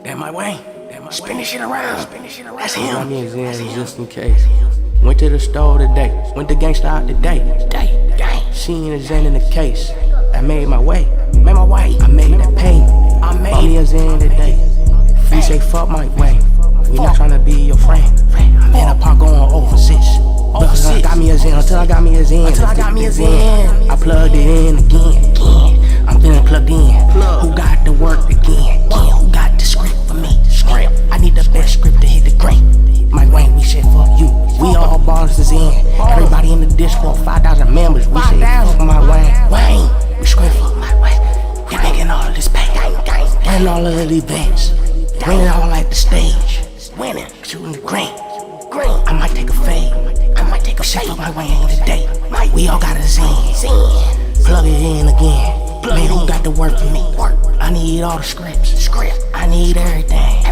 That my Wang. Spin this shit around. That's him. Got me a Zen just in case. Went to the store today. Went to gangsta out today. Seen a Zen in the case. I made my way. I made that pay. Bought me a Zen today. Free say fuck my way. We not tryna be your friend. I'm in a park going overseas. Because I got me a Zen until I got me a Zen. I plugged it in again. I'm feeling plugged in. Who got the work again? Who got the script for me? I need the best script to hit the green. My Wang, we said fuck you. We all ballers is in. Everybody in the Discord, 5,000 members. We say fuck my Wang. We scream fuck my Wang. We making all of this pay. Winning all of the events. Winning all like the stage. Winning, shooting the green. I might take a fade. We say fuck my Wang today. We all got a Zen. Plug it in again. Man, who got the work for me? I need all the scripts. I need everything.